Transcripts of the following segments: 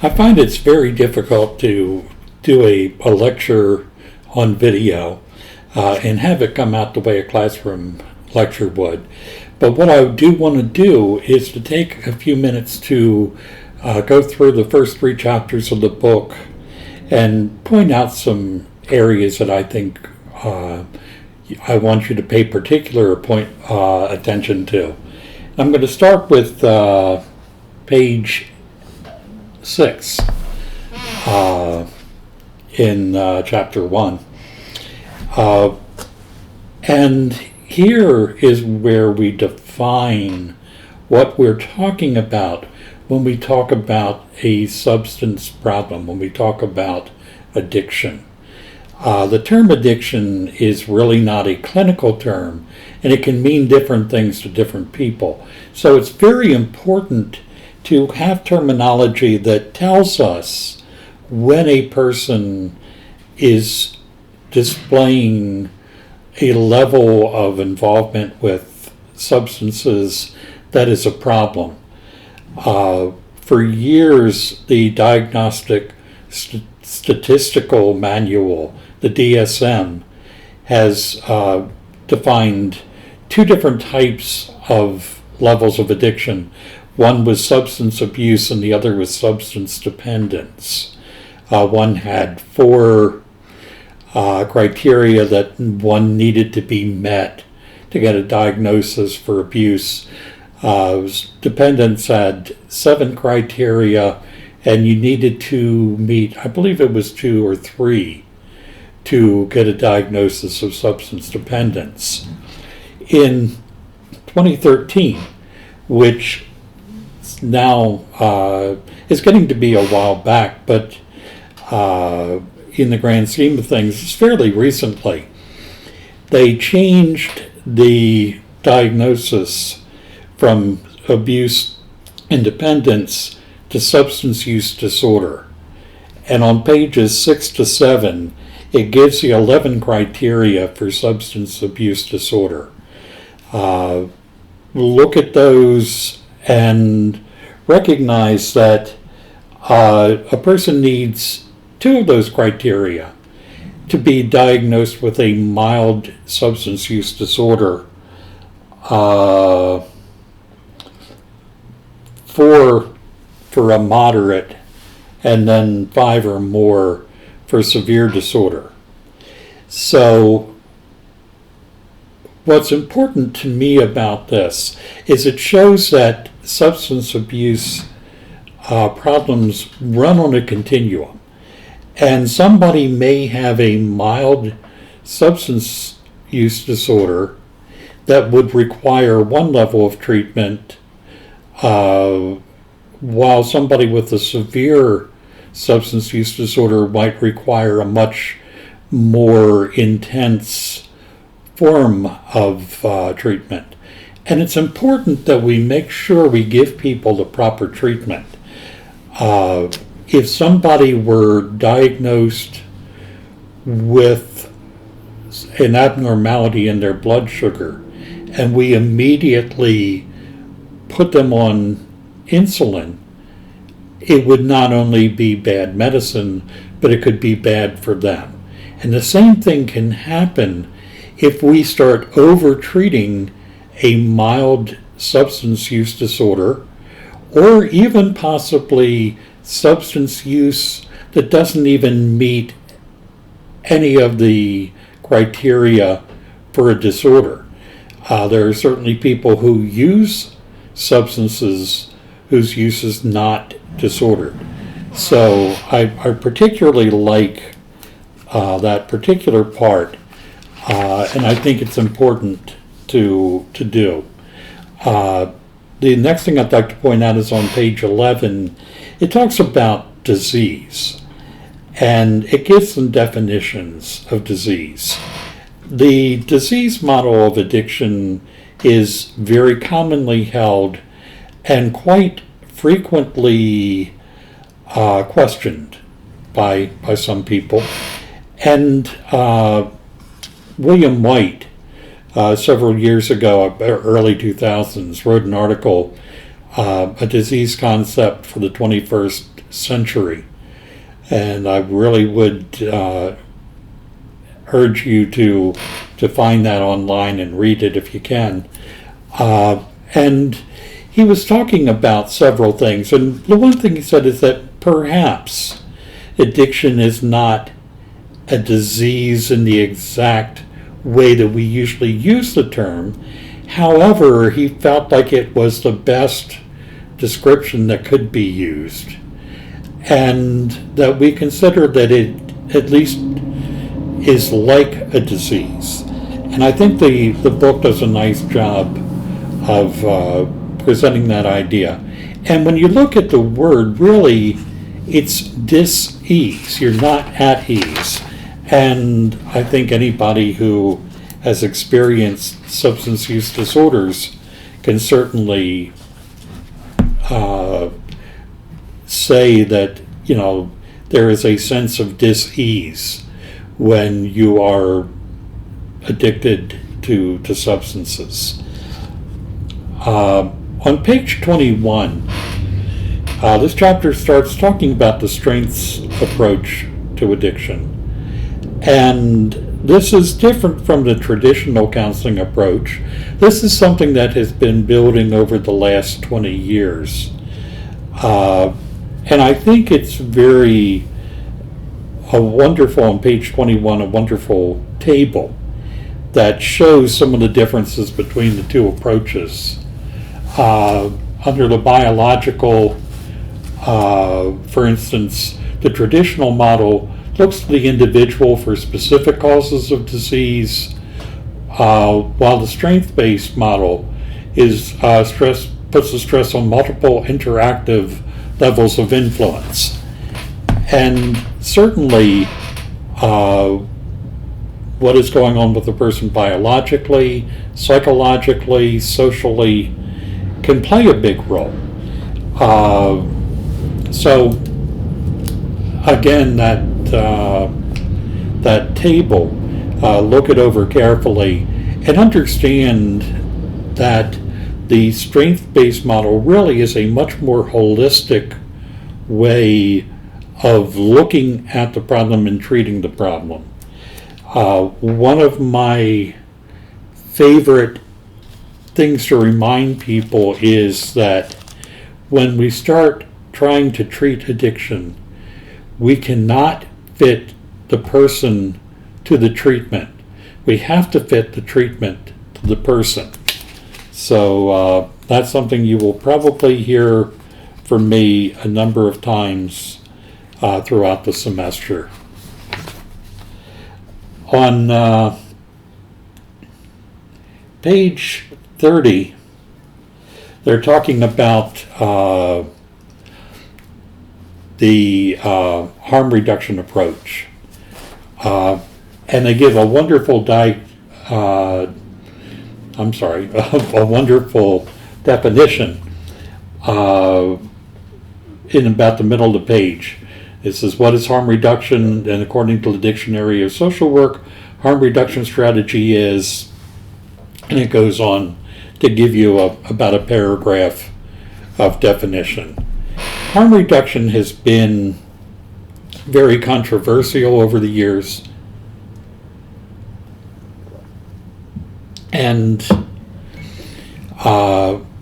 I find it's very difficult to do a lecture on video and have it come out the way a classroom lecture would. But what I do want to do is to take a few minutes to go through the first 3 chapters of the book and point out some areas that I think I want you to pay particular attention to. I'm going to start with page 6 in chapter 1. And here is where we define what we're talking about when we talk about a substance problem, when we talk about addiction. The term addiction is really not a clinical term, and it can mean different things to different people. So it's very important to have terminology that tells us when a person is displaying a level of involvement with substances that is a problem. For years, the Diagnostic Statistical Manual, the DSM, has defined 2 different types of levels of addiction. One was substance abuse and the other was substance dependence. One had 4 criteria that one needed to be met to get a diagnosis for abuse. Dependence had 7 criteria, and you needed to meet, I believe it was 2 or 3, to get a diagnosis of substance dependence. In 2013, which now is getting to be a while back, but in the grand scheme of things, it's fairly recently, they changed the diagnosis from abuse and dependence to substance use disorder. And on pages 6 to 7, it gives the 11 criteria for substance abuse disorder. Look at those and recognize that a person needs 2 of those criteria to be diagnosed with a mild substance use disorder. 4 for a moderate, and then 5 or more for severe disorder. So what's important to me about this is it shows that substance abuse problems run on a continuum. And somebody may have a mild substance use disorder that would require one level of treatment, while somebody with a severe substance use disorder might require a much more intense form of treatment. And it's important that we make sure we give people the proper treatment. If somebody were diagnosed with an abnormality in their blood sugar and we immediately put them on insulin, it would not only be bad medicine, but it could be bad for them. And the same thing can happen if we start over-treating a mild substance use disorder, or even possibly substance use that doesn't even meet any of the criteria for a disorder. There are certainly people who use substances whose use is not disordered. So I particularly like that particular part, and I think it's important to do. The next thing I'd like to point out is on page 11. It talks about disease, and it gives some definitions of disease. The disease model of addiction is very commonly held and quite frequently questioned by some people. And William White, several years ago, early 2000s, wrote an article a disease concept for the 21st century. And I really would urge you to find that online and read it if you can. And he was talking about several things. And the one thing he said is that perhaps addiction is not a disease in the exact way that we usually use the term. However, he felt like it was the best description that could be used, and that we consider that it at least is like a disease. And I think the book does a nice job of presenting that idea. And when you look at the word, really, it's dis-ease. You're not at ease. And I think anybody who has experienced substance use disorders can certainly say that, there is a sense of dis-ease when you are addicted to substances. On page 21, this chapter starts talking about the strengths approach to addiction. And this is different from the traditional counseling approach. This is something that has been building over the last 20 years. And I think it's very wonderful on page 21, a wonderful table that shows some of the differences between the two approaches. Under the biological, for instance, the traditional model looks to the individual for specific causes of disease, while the strength-based model is puts the stress on multiple interactive levels of influence. And certainly what is going on with the person biologically, psychologically, socially can play a big role. So again, that table, look it over carefully and understand that the strength-based model really is a much more holistic way of looking at the problem and treating the problem. One of my favorite things to remind people is that when we start trying to treat addiction, we cannot fit the person to the treatment. We have to fit the treatment to the person. So that's something you will probably hear from me a number of times throughout the semester. On page 30, they're talking about the harm reduction approach. And they give a wonderful a wonderful definition in about the middle of the page. It says, what is harm reduction? And according to the Dictionary of Social Work, harm reduction strategy is, and it goes on to give you about a paragraph of definition. Harm reduction has been very controversial over the years. And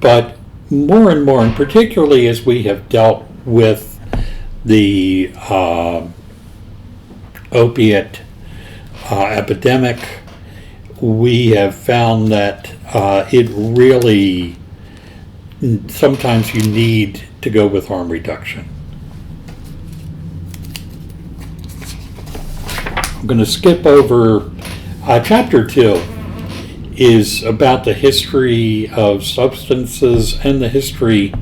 but more and more, and particularly as we have dealt with the opiate epidemic, we have found that it really, sometimes you need to go with harm reduction. I'm going to skip over chapter 2 is about the history of substances and the history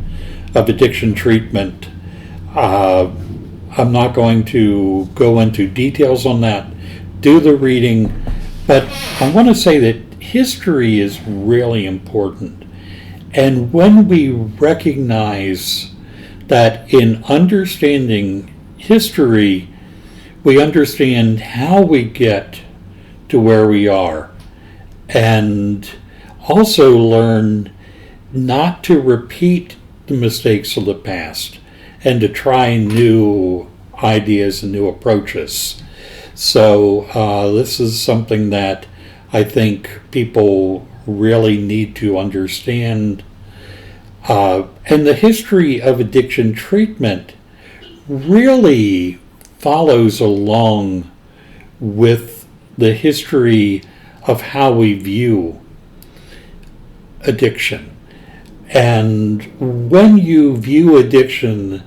of addiction treatment. I'm not going to go into details on that. Do the reading, but I want to say that history is really important. And when we recognize that in understanding history, we understand how we get to where we are, and also learn not to repeat the mistakes of the past and to try new ideas and new approaches. So this is something that I think people really need to understand. And the history of addiction treatment really follows along with the history of how we view addiction. And when you view addiction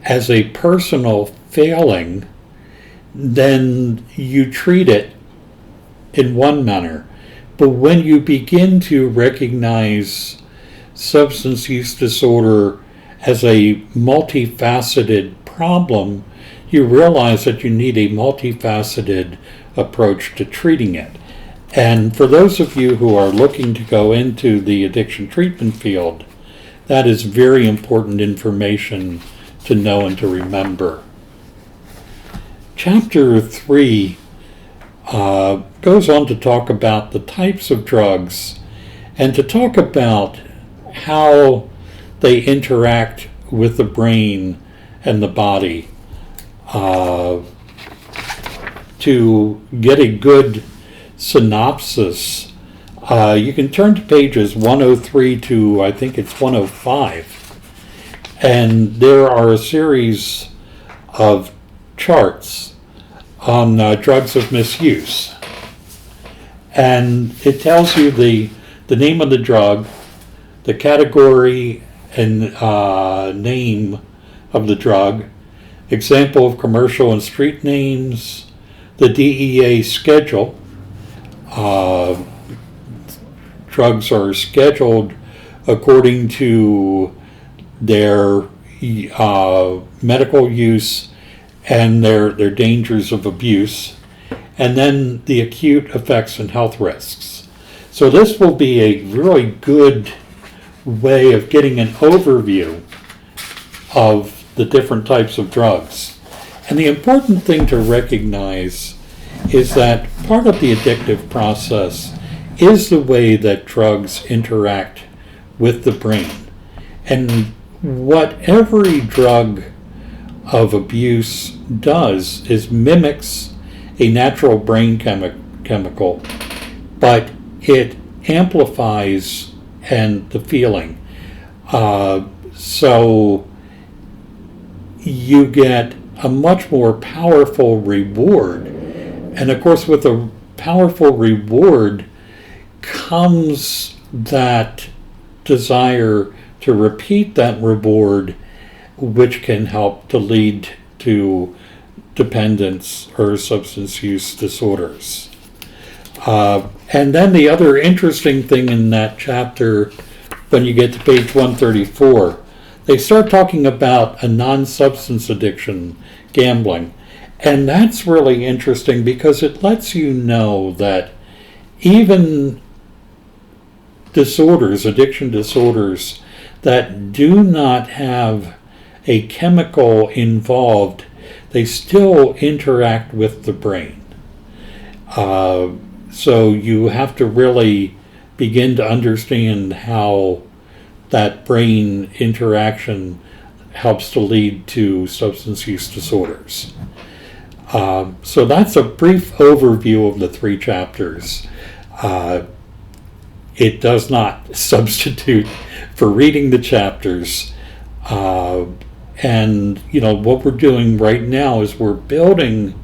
as a personal failing, then you treat it in one manner. But when you begin to recognize substance use disorder as a multifaceted problem, you realize that you need a multifaceted approach to treating it. And for those of you who are looking to go into the addiction treatment field, that is very important information to know and to remember. Chapter 3 goes on to talk about the types of drugs and to talk about how they interact with the brain and the body. To get a good synopsis, you can turn to pages 103 to I think it's 105, and there are a series of charts on drugs of misuse, and it tells you the name of the drug, the category and name of the drug, example of commercial and street names, the DEA schedule. Drugs are scheduled according to their medical use and their dangers of abuse, and then the acute effects and health risks. So this will be a really good way of getting an overview of the different types of drugs. And the important thing to recognize is that part of the addictive process is the way that drugs interact with the brain. And what every drug of abuse does is mimics a natural brain chemical, but it amplifies and the feeling. So you get a much more powerful reward. And of course, with a powerful reward comes that desire to repeat that reward, which can help to lead to dependence or substance use disorders. And then the other interesting thing in that chapter, when you get to page 134, they start talking about a non-substance addiction, gambling. And that's really interesting because it lets you know that even disorders, addiction disorders, that do not have a chemical involved, they still interact with the brain. So you have to really begin to understand how that brain interaction helps to lead to substance use disorders. So that's a brief overview of the 3 chapters. It does not substitute for reading the chapters. And what we're doing right now is we're building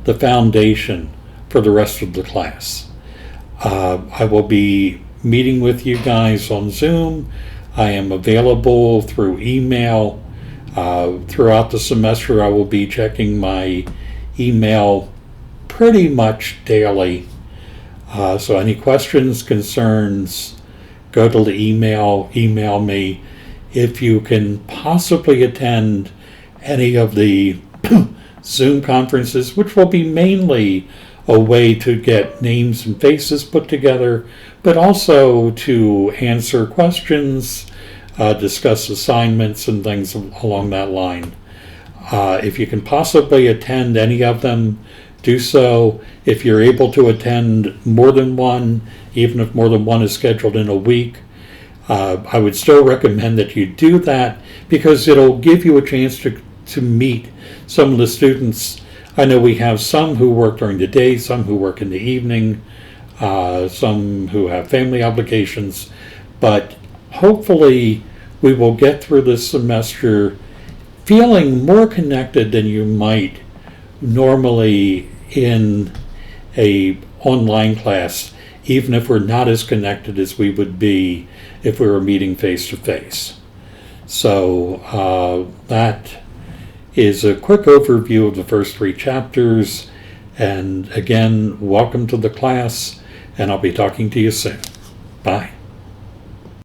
the foundation for the rest of the class. I will be meeting with you guys on Zoom. I am available through email. Throughout the semester, I will be checking my email pretty much daily. So any questions, concerns, go to the email me. If you can possibly attend any of the Zoom conferences, which will be mainly a way to get names and faces put together, but also to answer questions, discuss assignments and things along that line. If you can possibly attend any of them, do so. If you're able to attend more than one, even if more than one is scheduled in a week, I would still recommend that you do that because it'll give you a chance to meet some of the students. I know we have some who work during the day, some who work in the evening, some who have family obligations, but hopefully we will get through this semester feeling more connected than you might normally in a online class, even if we're not as connected as we would be if we were meeting face to face. So that is a quick overview of the first 3 chapters. And again, welcome to the class, and I'll be talking to you soon. Bye.